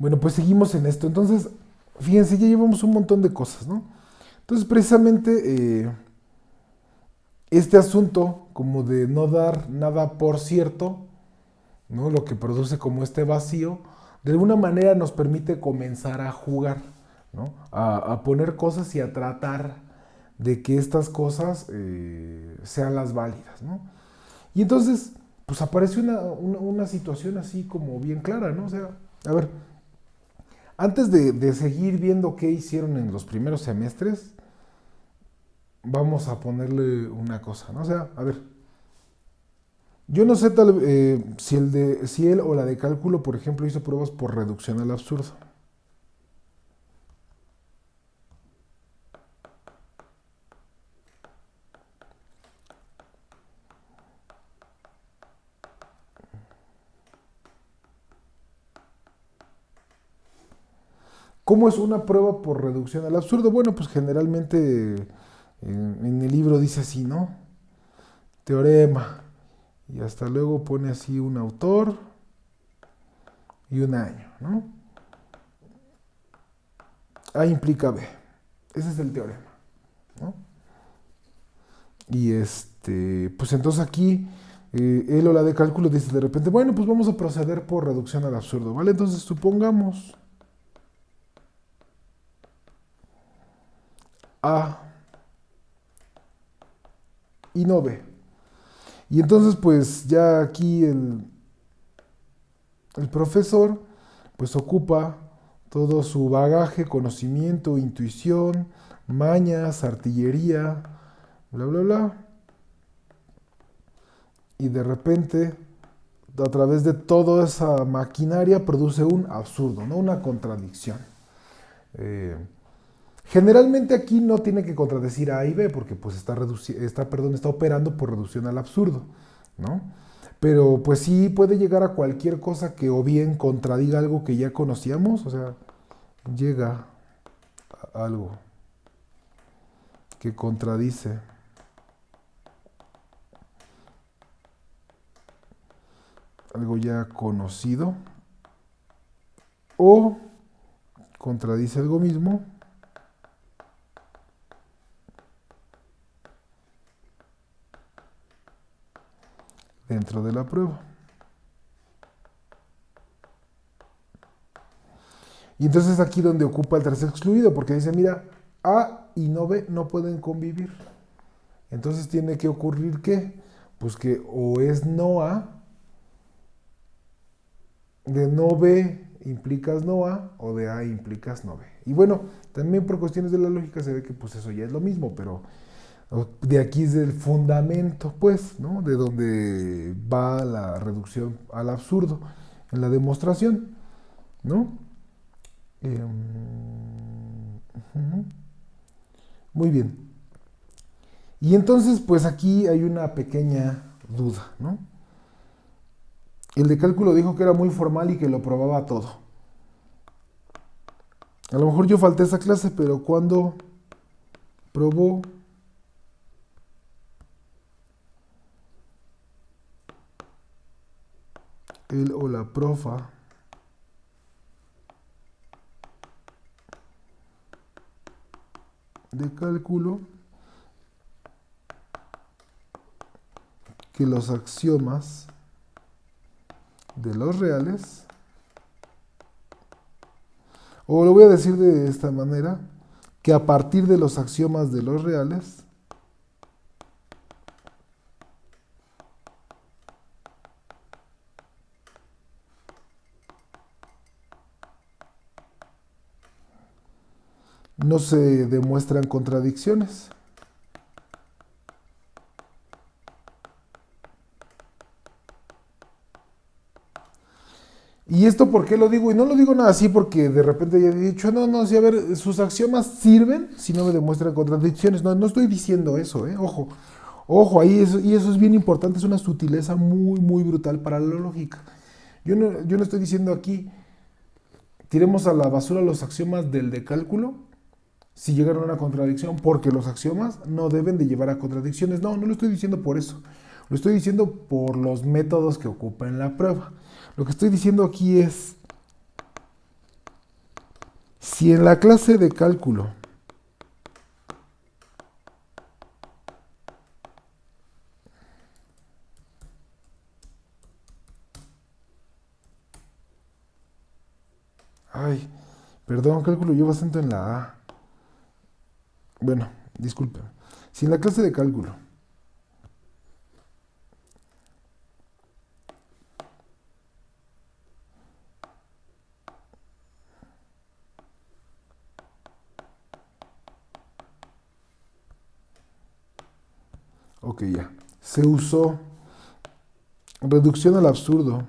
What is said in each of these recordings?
Bueno, pues seguimos en esto. Entonces, fíjense, ya llevamos un montón de cosas, ¿no? Entonces, precisamente, este asunto como de no dar nada por cierto, ¿no? Lo que produce como este vacío, de alguna manera nos permite comenzar a jugar, ¿no? A poner cosas y a tratar de que estas cosas sean las válidas, ¿no? Y entonces, pues aparece una situación así como bien clara, ¿no? O sea, a ver, antes de seguir viendo qué hicieron en los primeros semestres, vamos a ponerle una cosa, ¿no? O sea, a ver, yo no sé si él o la de cálculo, por ejemplo, hizo pruebas por reducción al absurdo. ¿Cómo es una prueba por reducción al absurdo? Bueno, pues generalmente en el libro dice así, ¿no? Teorema. Y hasta luego pone así un autor y un año, ¿no? A implica B. Ese es el teorema, ¿no? Y pues entonces aquí él o la de cálculo dice de repente, bueno, pues vamos a proceder por reducción al absurdo, ¿vale? Entonces supongamos A y no B. Y entonces pues ya aquí el profesor pues ocupa todo su bagaje, conocimiento, intuición, mañas, artillería, bla, bla, bla. Y de repente, a través de toda esa maquinaria, produce un absurdo, ¿no? Una contradicción. Eh, Generalmente aquí no tiene que contradecir A y B porque pues está operando por reducción al absurdo, ¿no? Pero pues sí puede llegar a cualquier cosa que o bien contradiga algo que ya conocíamos, o sea, llega a algo que contradice algo ya conocido o contradice algo mismo dentro de la prueba. Y entonces es aquí donde ocupa el tercer excluido, porque dice, mira, A y no B no pueden convivir. Entonces tiene que ocurrir que, pues que o es no A, de no B implicas no A, o de A implicas no B. Y bueno, también por cuestiones de la lógica se ve que pues eso ya es lo mismo, pero de aquí es el fundamento, pues, ¿no? De donde va la reducción al absurdo en la demostración, ¿no? Eh, uh-huh. Muy bien. Y entonces, pues aquí hay una pequeña duda, ¿no? El de cálculo dijo que era muy formal y que lo probaba todo. A lo mejor yo falté a esa clase, pero cuando probó él o la profa de cálculo que los axiomas de los reales, o lo voy a decir de esta manera, que a partir de los axiomas de los reales no se demuestran contradicciones. ¿Y esto por qué lo digo? Y no lo digo nada así porque de repente ya he dicho, no, no, sí, a ver, sus axiomas sirven si no me demuestran contradicciones. No, no estoy diciendo eso, ¿eh? Ojo, ojo, ahí eso, y eso es bien importante, es una sutileza muy, muy brutal para la lógica. Yo no estoy diciendo aquí, tiremos a la basura los axiomas del de cálculo si llegaron a una contradicción, porque los axiomas no deben de llevar a contradicciones. No, no lo estoy diciendo por eso. Lo estoy diciendo por los métodos que ocupa en la prueba. Lo que estoy diciendo aquí es Si en la clase de cálculo ay, perdón, cálculo lleva acento en la A. Bueno, disculpen. Si en la clase de cálculo ok, ya. Se usó reducción al absurdo.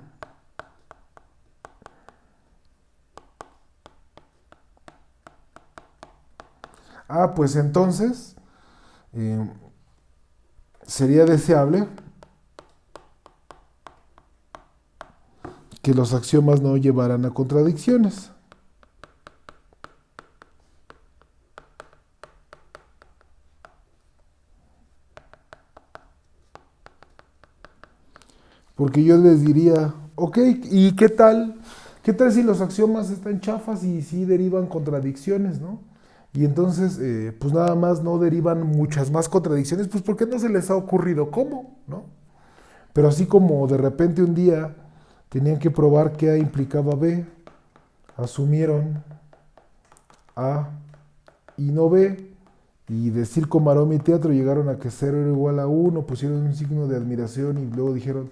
Ah, pues entonces eh, sería deseable que los axiomas no llevaran a contradicciones. Porque yo les diría, ok, ¿y qué tal? ¿Qué tal si los axiomas están chafas y sí derivan contradicciones, ¿no? Y entonces, pues nada más no derivan muchas más contradicciones, pues porque no se les ha ocurrido cómo, ¿no? Pero así como de repente un día tenían que probar que A implicaba B, asumieron A y no B, y de circo, maroma y teatro llegaron a que 0 era igual a 1, pusieron un signo de admiración y luego dijeron,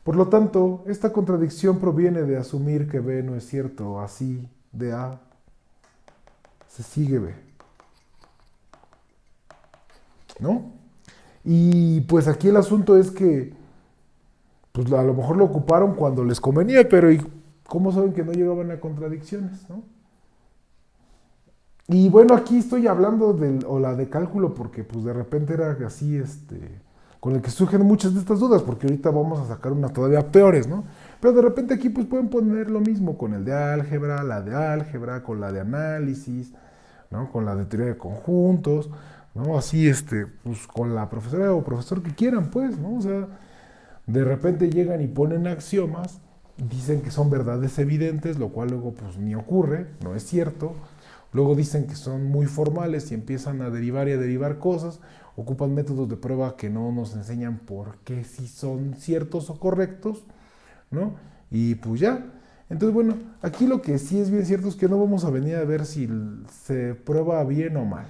por lo tanto, esta contradicción proviene de asumir que B no es cierto, así de A se sigue B, ¿no? Y pues aquí el asunto es que pues a lo mejor lo ocuparon cuando les convenía, pero ¿y cómo saben que no llegaban a contradicciones, no? Y bueno, aquí estoy hablando del o la de cálculo porque pues de repente era así, con el que surgen muchas de estas dudas, porque ahorita vamos a sacar unas todavía peores, ¿no? Pero de repente aquí pues pueden poner lo mismo con el de álgebra, la de álgebra, con la de análisis, ¿no? Con la de teoría de conjuntos, ¿no? Así, pues con la profesora o profesor que quieran, pues, ¿no? O sea, de repente llegan y ponen axiomas, dicen que son verdades evidentes, lo cual luego pues ni ocurre, no es cierto. Luego dicen que son muy formales y empiezan a derivar cosas, ocupan métodos de prueba que no nos enseñan por qué si son ciertos o correctos, ¿no? Y pues ya. Entonces, bueno, aquí lo que sí es bien cierto es que no vamos a venir a ver si se prueba bien o mal,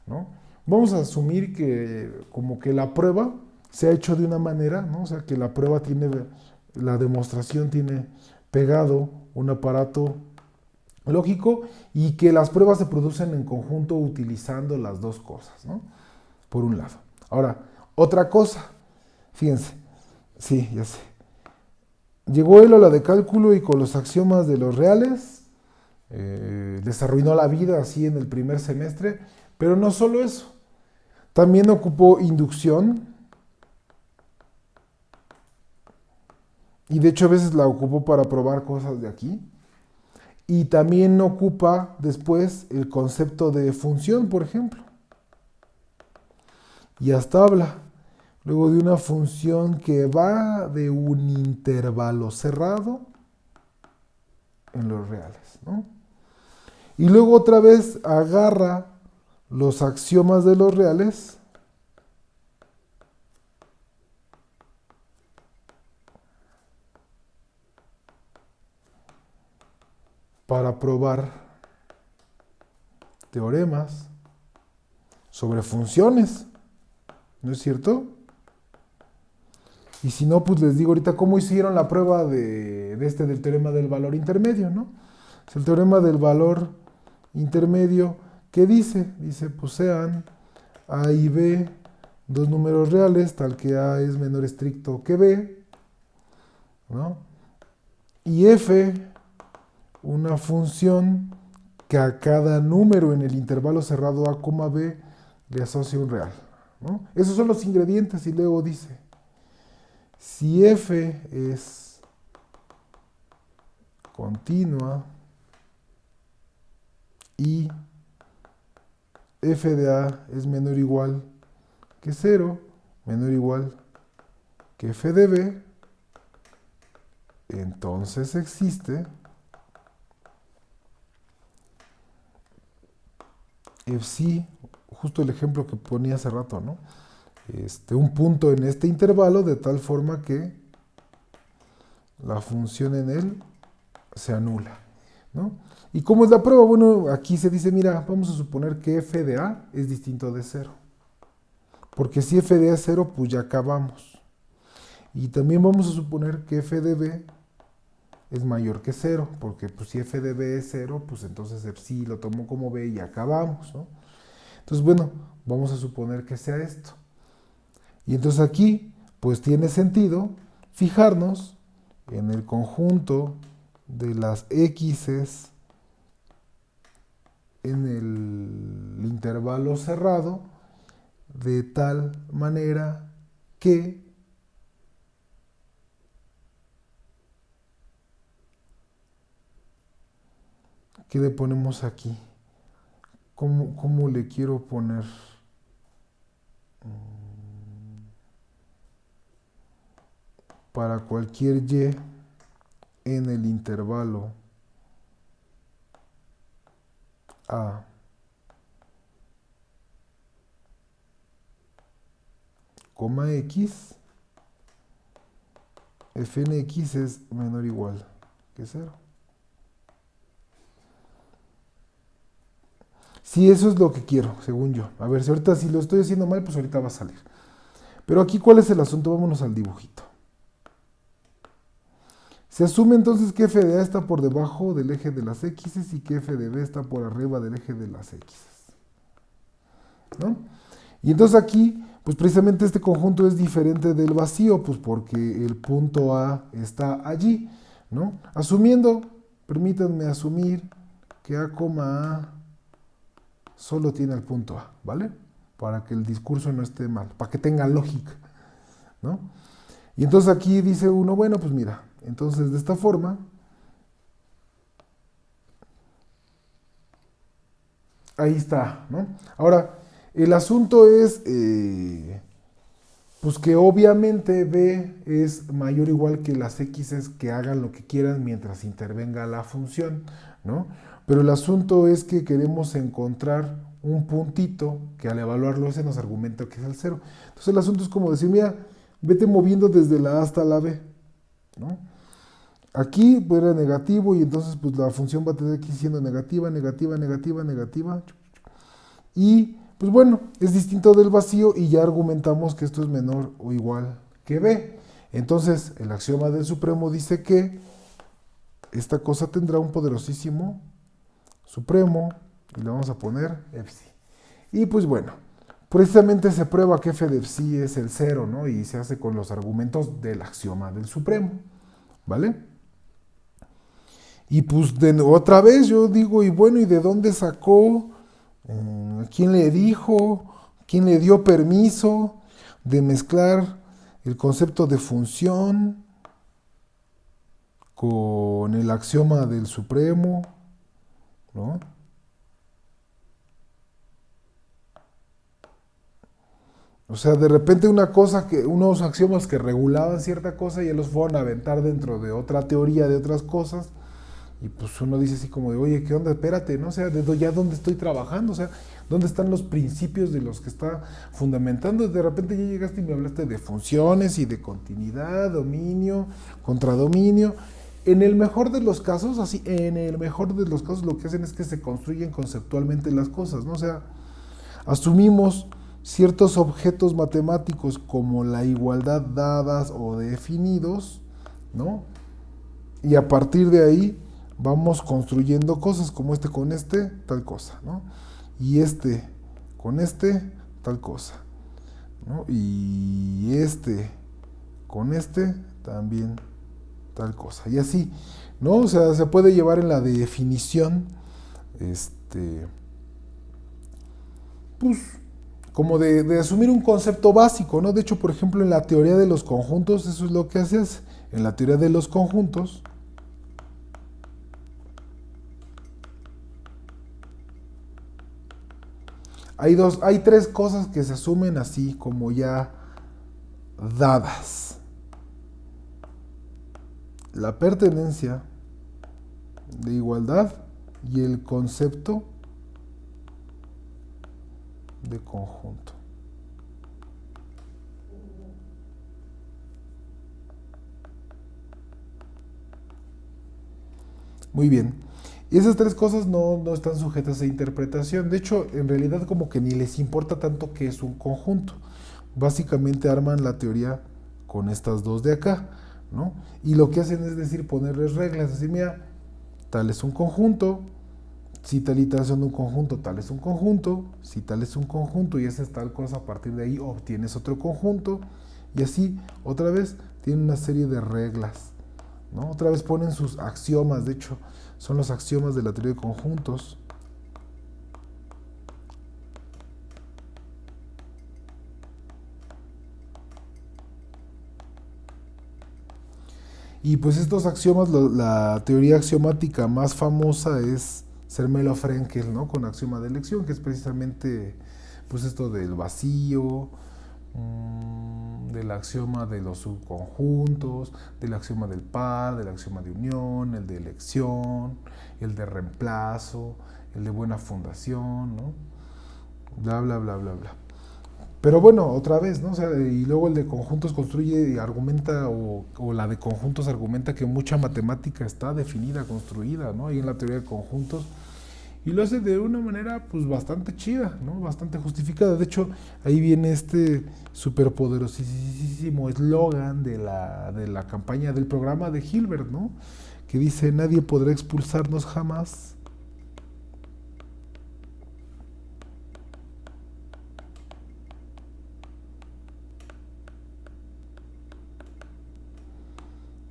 ¿no? Vamos a asumir que como que la prueba se ha hecho de una manera, ¿no? O sea, que la prueba tiene, la demostración tiene pegado un aparato lógico y que las pruebas se producen en conjunto utilizando las dos cosas, ¿no? Por un lado. Ahora, otra cosa, fíjense, sí, ya sé. Llegó él a la de cálculo y con los axiomas de los reales les arruinó la vida así en el primer semestre, pero no solo eso, también ocupó inducción y de hecho a veces la ocupó para probar cosas de aquí. Y también ocupa después el concepto de función, por ejemplo. Y hasta habla luego de una función que va de un intervalo cerrado en los reales, ¿no? Y luego otra vez agarra los axiomas de los reales para probar teoremas sobre funciones, ¿no es cierto? Y si no, pues les digo ahorita cómo hicieron la prueba del teorema del valor intermedio, ¿no? Es el teorema del valor intermedio, ¿qué dice? Dice, pues sean A y B dos números reales, tal que A es menor estricto que B, ¿no? Y F, una función que a cada número en el intervalo cerrado A, B le asocia un real, ¿no? Esos son los ingredientes y luego dice, si F es continua y F de A es menor o igual que 0, menor o igual que F de B, entonces existe psi, justo el ejemplo que ponía hace rato, ¿no? Un punto en este intervalo de tal forma que la función en él se anula, ¿no? ¿Y cómo es la prueba? Bueno, aquí se dice, mira, vamos a suponer que f de a es distinto de 0. Porque si f de a es 0, pues ya acabamos. Y también vamos a suponer que f de b es mayor que 0, porque pues, si f de b es 0, pues entonces psi lo tomo como b y acabamos, ¿no? Entonces, bueno, vamos a suponer que sea esto. Y entonces aquí, pues tiene sentido fijarnos en el conjunto de las x's en el intervalo cerrado, de tal manera que ¿qué le ponemos aquí? ¿Cómo le quiero poner? Para cualquier y en el intervalo a coma x, fnx es menor o igual que 0. Sí, eso es lo que quiero, según yo. A ver, si ahorita si lo estoy haciendo mal, pues ahorita va a salir. Pero aquí, ¿cuál es el asunto? Vámonos al dibujito. Se asume entonces que f de a está por debajo del eje de las x y que f de b está por arriba del eje de las x, ¿no? Y entonces aquí, pues precisamente este conjunto es diferente del vacío, pues porque el punto A está allí, ¿no? Asumiendo, permítanme asumir que A, A solo tiene el punto A, ¿vale? Para que el discurso no esté mal, para que tenga lógica, ¿no? Y entonces aquí dice uno, bueno, pues mira, entonces de esta forma, ahí está, ¿no? Ahora, el asunto es, pues que obviamente B es mayor o igual que las X que hagan lo que quieran mientras intervenga la función, ¿no? Pero el asunto es que queremos encontrar un puntito que al evaluarlo se nos argumenta que es el 0. Entonces el asunto es como decir, mira, vete moviendo desde la A hasta la B, ¿no? Aquí pues era negativo y entonces pues la función va a tener que ir siendo negativa, negativa, negativa, negativa. Y pues bueno, es distinto del vacío y ya argumentamos que esto es menor o igual que B. Entonces el axioma del supremo dice que esta cosa tendrá un poderosísimo supremo y le vamos a poner psi. Y pues bueno, precisamente se prueba que f de psi es el 0, ¿no? Y se hace con los argumentos del axioma del supremo, ¿vale? Y pues otra vez yo digo, y bueno, ¿y de dónde sacó? ¿Quién le dijo? ¿Quién le dio permiso de mezclar el concepto de función con el axioma del supremo? ¿No? O sea, de repente una cosa unos axiomas que regulaban cierta cosa ya los fueron a aventar dentro de otra teoría de otras cosas. Y pues uno dice así como de, oye, ¿qué onda? Espérate, ¿no? O sea, ya dónde estoy trabajando, o sea, ¿dónde están los principios de los que está fundamentando? De repente ya llegaste y me hablaste de funciones y de continuidad, dominio, contradominio. En el mejor de los casos, así, en el mejor de los casos lo que hacen es que se construyen conceptualmente las cosas, ¿no? O sea, asumimos ciertos objetos matemáticos como la igualdad dadas o definidos, ¿no? Y a partir de ahí vamos construyendo cosas como este con este, tal cosa, ¿no? Y este con este, tal cosa, ¿no? Y este con este, también tal cosa. Y así, ¿no? O sea, se puede llevar en la definición, pues, como de asumir un concepto básico, ¿no? De hecho, por ejemplo, en la teoría de los conjuntos, eso es lo que haces. En la teoría de los conjuntos, hay tres cosas que se asumen así como ya dadas. La pertenencia de igualdad y el concepto de conjunto. Muy bien. Y esas tres cosas no están sujetas a interpretación. De hecho, en realidad como que ni les importa tanto que es un conjunto. Básicamente arman la teoría con estas dos de acá, ¿no? Y lo que hacen es decir, ponerles reglas. Decir, mira, tal es un conjunto, si tal y tal son un conjunto, tal es un conjunto, si tal es un conjunto y esa es tal cosa, a partir de ahí obtienes otro conjunto. Y así, otra vez, tienen una serie de reglas, ¿no? Otra vez ponen sus axiomas, de hecho, son los axiomas de la teoría de conjuntos. Y pues estos axiomas, la teoría axiomática más famosa es Zermelo-Fraenkel, ¿no? Con axioma de elección, que es precisamente pues esto del vacío, del axioma de los subconjuntos, del axioma del par, del axioma de unión, el de elección, el de reemplazo, el de buena fundación, ¿no? Bla, bla, bla, bla, bla. Pero bueno, otra vez, ¿no? O sea, y luego el de conjuntos construye y argumenta, o la de conjuntos argumenta que mucha matemática está definida, construida, ¿no? Ahí en la teoría de conjuntos. Y lo hace de una manera, pues, bastante chida, ¿no? Bastante justificada. De hecho, ahí viene este superpoderosísimo eslogan de la campaña del programa de Hilbert, ¿no? Que dice, nadie podrá expulsarnos jamás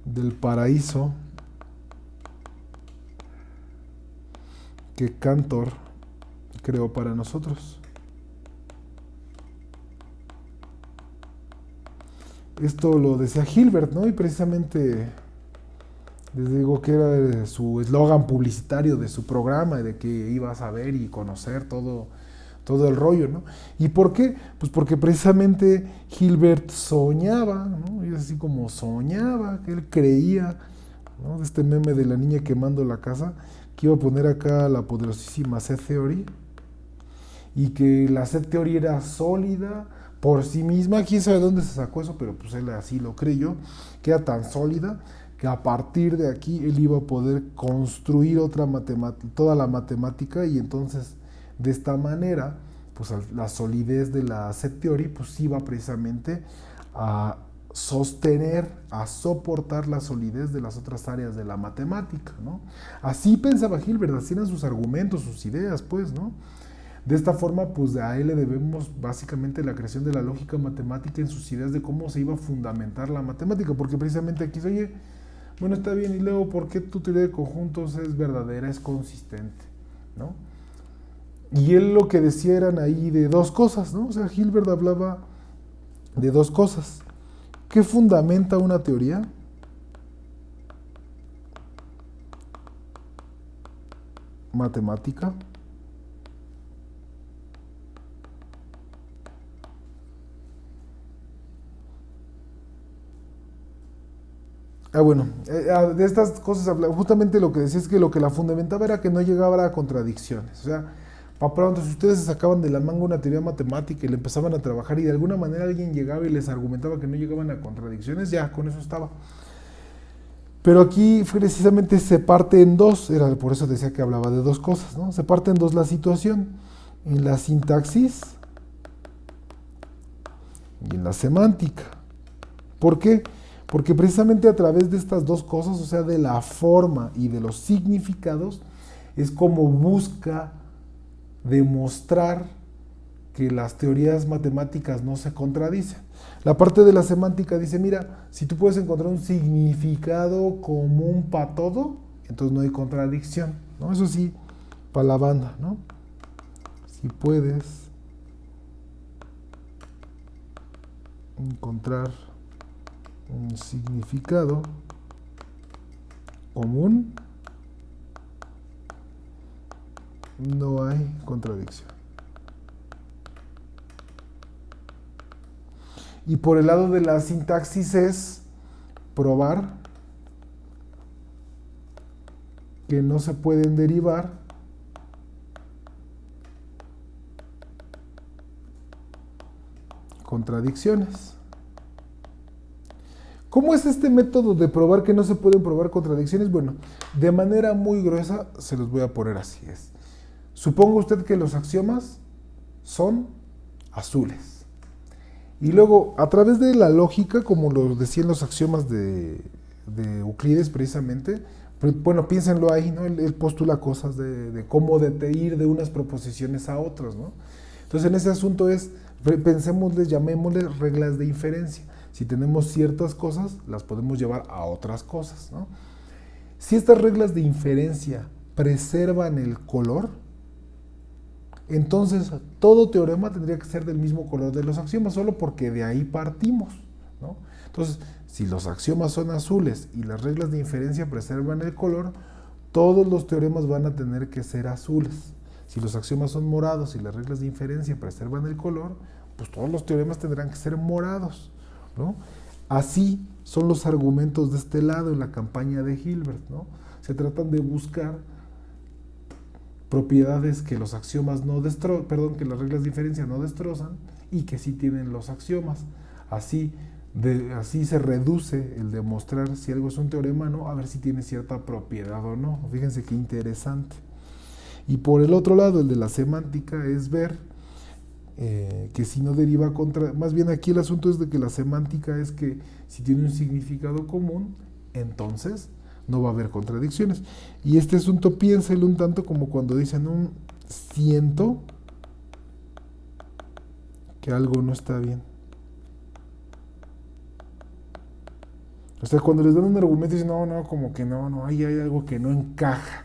del paraíso que Cantor creó para nosotros. Esto lo decía Hilbert, ¿no? Y precisamente les digo que era su eslogan publicitario de su programa, de que ibas a ver y conocer todo el rollo, ¿no? ¿Y por qué? Pues porque precisamente Hilbert soñaba, ¿no? Y así como soñaba, que él creía, ¿no? De este meme de la niña quemando la casa, que iba a poner acá la poderosísima set theory, y que la set theory era sólida por sí misma, quién sabe dónde se sacó eso, pero pues él así lo creyó, que era tan sólida que a partir de aquí él iba a poder construir toda la matemática, y entonces de esta manera pues la solidez de la set theory pues iba precisamente a sostener, a soportar la solidez de las otras áreas de la matemática, ¿no? Así pensaba Hilbert, así eran sus argumentos, sus ideas, pues, ¿no? De esta forma, pues a él le debemos básicamente la creación de la lógica matemática en sus ideas de cómo se iba a fundamentar la matemática, porque precisamente aquí, oye, bueno, está bien, y luego, ¿por qué tu teoría de conjuntos es verdadera, es consistente, ¿no? Y él lo que decía eran ahí de dos cosas, ¿no? O sea, Hilbert hablaba de dos cosas. ¿Qué fundamenta una teoría? Matemática. Bueno, de estas cosas justamente lo que decía es que lo que la fundamentaba era que no llegaba a contradicciones. O sea, para pronto, si ustedes se sacaban de la manga una teoría matemática y le empezaban a trabajar y de alguna manera alguien llegaba y les argumentaba que no llegaban a contradicciones, ya, con eso estaba. Pero aquí precisamente se parte en dos, era por eso decía que hablaba de dos cosas, ¿no? Se parte en dos la situación, en la sintaxis y en la semántica. ¿Por qué? Porque precisamente a través de estas dos cosas, o sea, de la forma y de los significados, es como busca demostrar que las teorías matemáticas no se contradicen. La parte de la semántica dice, mira, si tú puedes encontrar un significado común para todo, entonces no hay contradicción, ¿no? Eso sí, para la banda, ¿no? Si puedes encontrar un significado común, no hay contradicción. Y por el lado de la sintaxis es probar que no se pueden derivar contradicciones. ¿Cómo es este método de probar que no se pueden probar contradicciones? Bueno, de manera muy gruesa se los voy a poner así. Suponga usted que los axiomas son azules. Y luego, a través de la lógica, como lo decían los axiomas de Euclides precisamente, bueno, piénsenlo ahí, ¿no? Él postula cosas de cómo ir de unas proposiciones a otras, ¿no? Entonces, en ese asunto pensémosle, llamémosle reglas de inferencia. Si tenemos ciertas cosas, las podemos llevar a otras cosas, ¿no? Si estas reglas de inferencia preservan el color, entonces todo teorema tendría que ser del mismo color de los axiomas, solo porque de ahí partimos, ¿no? Entonces, si los axiomas son azules y las reglas de inferencia preservan el color, todos los teoremas van a tener que ser azules. Si los axiomas son morados y las reglas de inferencia preservan el color, pues todos los teoremas tendrán que ser morados, ¿no? Así son los argumentos de este lado en la campaña de Hilbert, ¿no? Se tratan de buscar propiedades que los axiomas que las reglas de inferencia no destrozan y que sí tienen los axiomas. Así se reduce el demostrar si algo es un teorema, ¿no? A ver si tiene cierta propiedad o no. Fíjense qué interesante. Y por el otro lado, el de la semántica es ver que si no deriva más bien aquí el asunto es de que la semántica es que si tiene un significado común, entonces no va a haber contradicciones. Y este asunto piénselo un tanto como cuando dicen siento que algo no está bien. O sea, cuando les dan un argumento dicen, no, como que no, ahí hay algo que no encaja.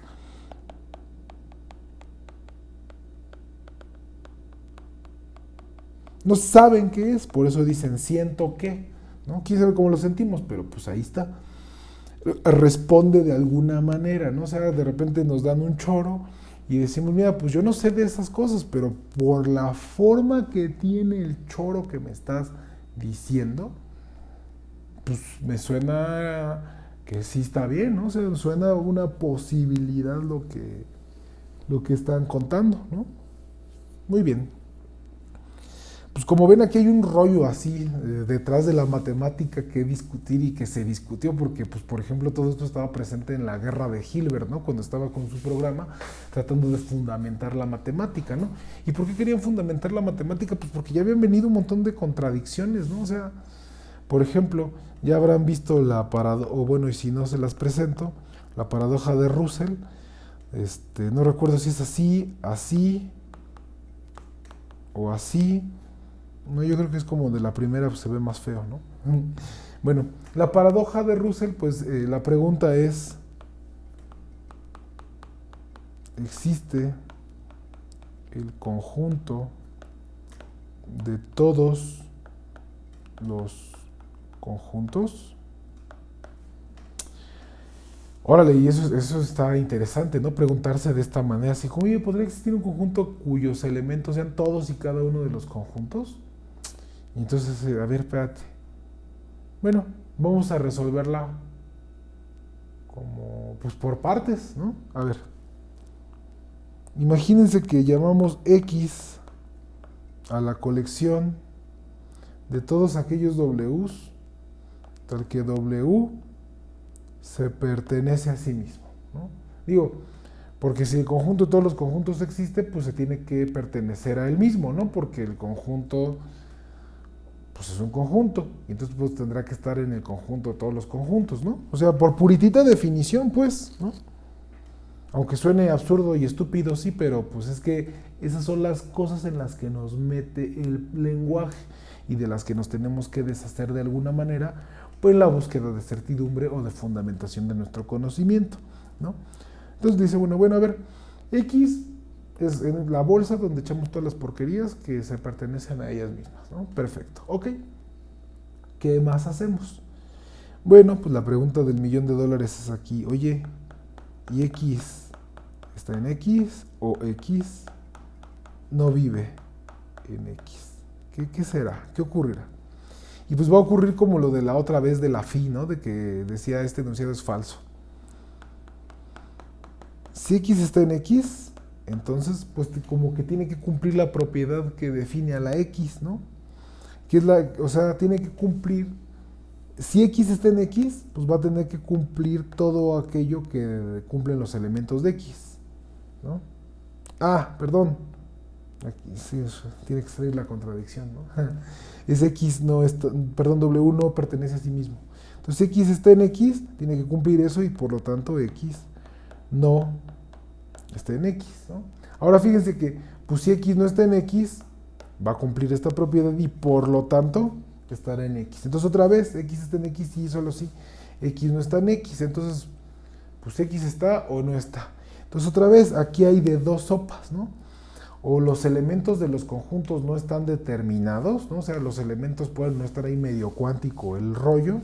No saben qué es, por eso dicen siento que, ¿no? Quién sabe cómo lo sentimos, pero pues ahí está. Responde de alguna manera, ¿no? O sea, de repente nos dan un choro y decimos, mira, pues yo no sé de esas cosas, pero por la forma que tiene el choro que me estás diciendo, pues me suena que sí está bien, ¿no? O sea, suena una posibilidad lo que están contando, ¿no? Muy bien. Pues como ven, aquí hay un rollo así detrás de la matemática que discutir y que se discutió porque, pues, por ejemplo, todo esto estaba presente en la guerra de Hilbert, ¿no? Cuando estaba con su programa tratando de fundamentar la matemática, ¿no? ¿Y por qué querían fundamentar la matemática? Pues porque ya habían venido un montón de contradicciones, ¿no? O sea, por ejemplo, ya habrán visto la paradoja, o bueno, y si no se las presento, la paradoja de Russell. No recuerdo si es así o así. No, yo creo que es como de la primera, pues se ve más feo, ¿no? Bueno, la paradoja de Russell, pues la pregunta es, ¿existe el conjunto de todos los conjuntos? Órale, y eso está interesante, ¿no? Preguntarse de esta manera, así como, oye, ¿podría existir un conjunto cuyos elementos sean todos y cada uno de los conjuntos? Y entonces, a ver, espérate. Bueno, vamos a resolverla como, pues por partes, ¿no? A ver. Imagínense que llamamos X a la colección de todos aquellos W's, tal que W se pertenece a sí mismo, ¿no? Digo, porque si el conjunto de todos los conjuntos existe, pues se tiene que pertenecer a él mismo, ¿no? Porque el conjunto, pues es un conjunto, y entonces pues tendrá que estar en el conjunto de todos los conjuntos, ¿no? O sea, por puritita definición, pues, ¿no? Aunque suene absurdo y estúpido, sí, pero pues es que esas son las cosas en las que nos mete el lenguaje y de las que nos tenemos que deshacer de alguna manera, pues la búsqueda de certidumbre o de fundamentación de nuestro conocimiento, ¿no? Entonces dice, bueno, a ver, X es en la bolsa donde echamos todas las porquerías que se pertenecen a ellas mismas, ¿no? Perfecto, ok. ¿Qué más hacemos? Bueno, pues la pregunta del $1.000.000 es aquí, oye, ¿y X está en X o X no vive en X? ¿Qué será? ¿Qué ocurrirá? Y pues va a ocurrir como lo de la otra vez de la phi, ¿no? De que decía este enunciado es falso. Si X está en X, entonces pues como que tiene que cumplir la propiedad que define a la X, ¿no? que es o sea, tiene que cumplir, si X está en X, pues va a tener que cumplir todo aquello que cumplen los elementos de X, ¿no? Ah, perdón, aquí sí, tiene que salir la contradicción, ¿no? Es X, no, perdón, W no pertenece a sí mismo. Entonces X está en X, tiene que cumplir eso y por lo tanto X no está en X, ¿no? Ahora fíjense que, pues si X no está en X, va a cumplir esta propiedad y por lo tanto estará en X. Entonces otra vez, X está en X y solo si X no está en X, entonces pues X está o no está. Entonces otra vez, aquí hay de dos sopas, ¿no? O los elementos de los conjuntos no están determinados, ¿no? O sea, los elementos pueden no estar ahí medio cuántico el rollo,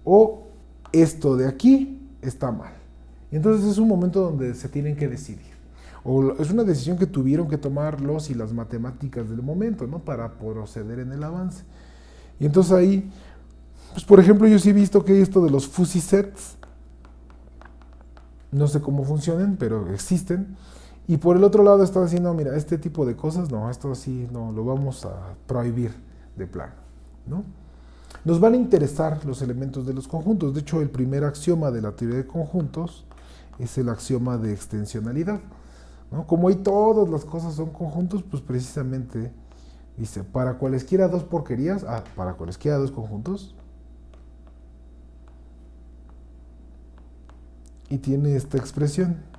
o esto de aquí está mal. Y entonces es un momento donde se tienen que decidir. O es una decisión que tuvieron que tomar los y las matemáticas del momento, ¿no? Para proceder en el avance. Y entonces ahí, pues por ejemplo, yo sí he visto que hay esto de los fuzzy sets. No sé cómo funcionan, pero existen. Y por el otro lado están diciendo, mira, este tipo de cosas, no, esto así no, lo vamos a prohibir de plano, ¿no? Nos van a interesar los elementos de los conjuntos. De hecho, el primer axioma de la teoría de conjuntos es el axioma de extensionalidad, ¿no? Como ahí todas las cosas son conjuntos, pues precisamente dice, para cualesquiera dos porquerías, para cualesquiera dos conjuntos, y tiene esta expresión.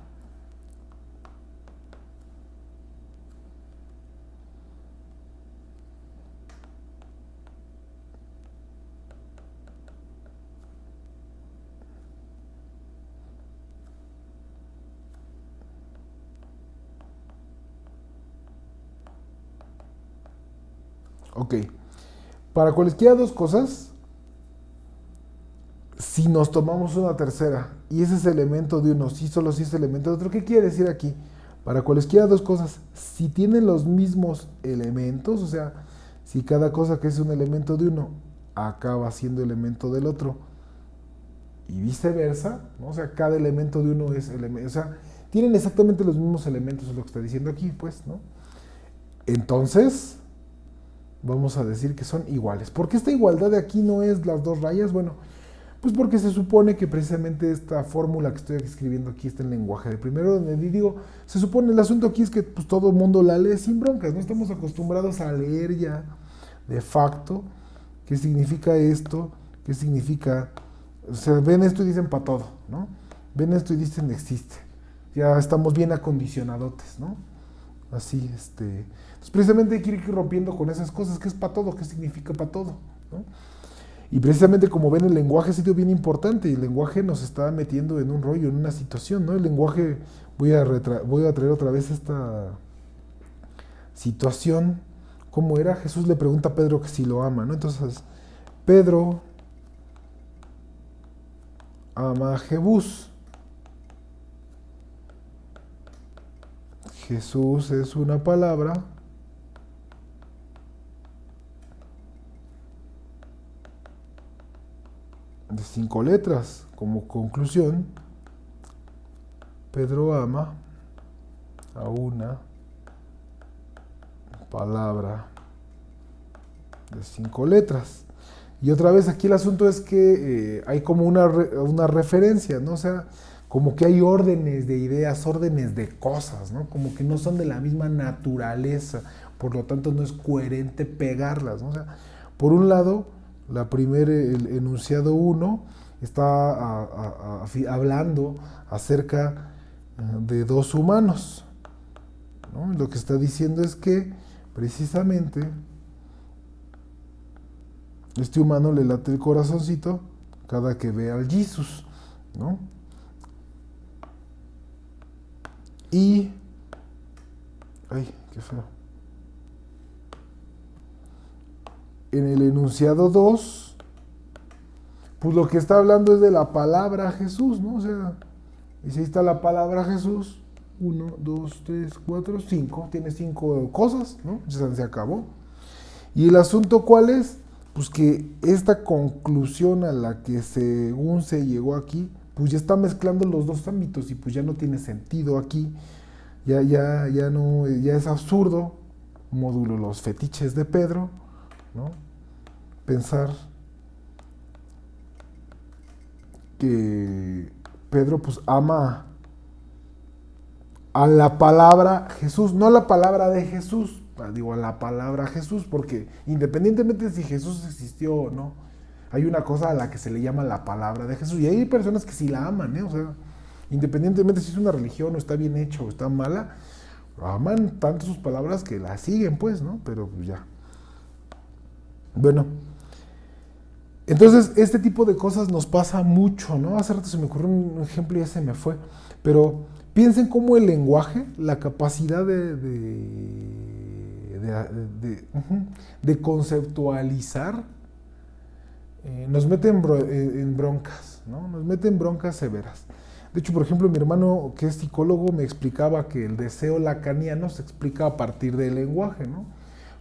Ok, para cualesquiera dos cosas, si nos tomamos una tercera y ese es elemento de uno, sí, solo si es elemento de otro, ¿qué quiere decir aquí? Para cualesquiera dos cosas, si tienen los mismos elementos, o sea, si cada cosa que es un elemento de uno acaba siendo elemento del otro y viceversa, ¿no? O sea, cada elemento de uno es elemento, o sea, tienen exactamente los mismos elementos, es lo que está diciendo aquí, pues, ¿no? Entonces, vamos a decir que son iguales. ¿Por qué esta igualdad de aquí no es las dos rayas? Bueno, pues porque se supone que precisamente esta fórmula que estoy escribiendo aquí está en lenguaje de primer orden. Y digo, se supone, el asunto aquí es que pues, todo el mundo la lee sin broncas, no estamos acostumbrados a leer ya de facto qué significa esto, qué significa, o sea, ven esto y dicen para todo, ¿no? Ven esto y dicen existe. Ya estamos bien acondicionadotes, ¿no? Así, entonces precisamente hay que ir rompiendo con esas cosas, ¿qué es para todo? ¿Qué significa para todo? ¿No? Y precisamente como ven, el lenguaje ha sido bien importante y el lenguaje nos está metiendo en un rollo, en una situación, ¿no? El lenguaje, voy a traer otra vez esta situación, ¿cómo era? Jesús le pregunta a Pedro que si lo ama, ¿no? Entonces, Pedro ama a Jebús. Jesús es una palabra de 5 letras. Como conclusión, Pedro ama a una palabra de 5 letras. Y otra vez aquí el asunto es que hay como una referencia, ¿no? O sea, como que hay órdenes de ideas, órdenes de cosas, ¿no? Como que no son de la misma naturaleza, por lo tanto no es coherente pegarlas, ¿no? O sea, por un lado, el enunciado 1 está hablando acerca de dos humanos, ¿no? Lo que está diciendo es que precisamente este humano le late el corazoncito cada que ve al Jesús, ¿no? Y... ¡ay, qué feo! En el enunciado 2, pues lo que está hablando es de la palabra Jesús, ¿no? O sea, dice, ahí está la palabra Jesús, 1, 2, 3, 4, 5, tiene 5 cosas, ¿no? Se acabó. ¿Y el asunto cuál es? Pues que esta conclusión a la que según se llegó aquí, pues ya está mezclando los dos ámbitos y pues ya no tiene sentido aquí, ya es absurdo, módulo los fetiches de Pedro, ¿no? Pensar que Pedro pues ama a la palabra Jesús, no a la palabra de Jesús, digo a la palabra Jesús, porque independientemente de si Jesús existió o no, hay una cosa a la que se le llama la palabra de Jesús, y hay personas que sí la aman, o sea, independientemente si es una religión o está bien hecha o está mala, aman tanto sus palabras que la siguen, pues, ¿no? Pero pues ya. Bueno, entonces este tipo de cosas nos pasa mucho, ¿no? Hace rato se me ocurrió un ejemplo y ya se me fue, pero piensen cómo el lenguaje, la capacidad de conceptualizar, nos mete en broncas, ¿no? Nos mete en broncas severas. De hecho, por ejemplo, mi hermano, que es psicólogo, me explicaba que el deseo lacaniano se explica a partir del lenguaje, ¿no?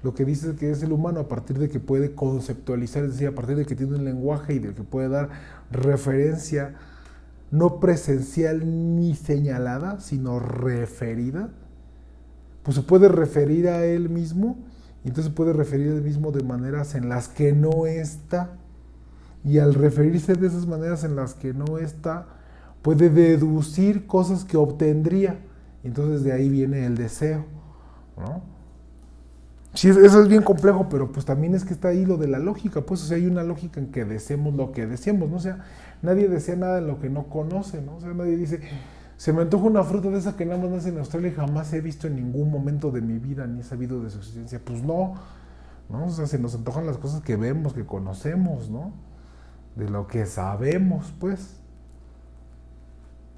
Lo que dice que es el humano a partir de que puede conceptualizar, es decir, a partir de que tiene un lenguaje y de que puede dar referencia no presencial ni señalada, sino referida, pues se puede referir a él mismo, y entonces puede referir a él mismo de maneras en las que no está, y al referirse de esas maneras en las que no está, puede deducir cosas que obtendría, y entonces de ahí viene el deseo, ¿no? Sí, eso es bien complejo, pero pues también es que está ahí lo de la lógica, pues, o sea, hay una lógica en que deseemos lo que deseamos, ¿no? O sea, nadie desea nada en lo que no conoce, ¿no? O sea, nadie dice, se me antoja una fruta de esa que nada más nace en Australia y jamás he visto en ningún momento de mi vida, ni he sabido de su existencia. Pues no, ¿no? O sea, se nos antojan las cosas que vemos, que conocemos, ¿no? De lo que sabemos, pues.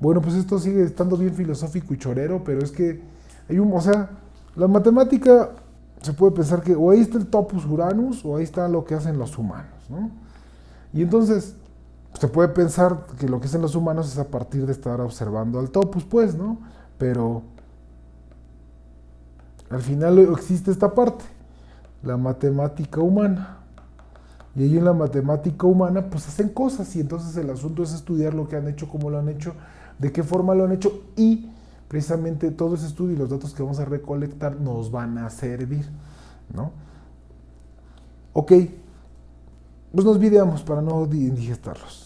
Bueno, pues esto sigue estando bien filosófico y chorero, pero es que hay o sea, la matemática se puede pensar que o ahí está el topus Uranus o ahí está lo que hacen los humanos, ¿no? Y entonces se puede pensar que lo que hacen los humanos es a partir de estar observando al topus, pues, ¿no? Pero al final existe esta parte, la matemática humana. Y ahí en la matemática humana pues hacen cosas y entonces el asunto es estudiar lo que han hecho, cómo lo han hecho, de qué forma lo han hecho y precisamente todo ese estudio y los datos que vamos a recolectar nos van a servir, ¿no? Ok, pues nos videamos para no indigestarlos.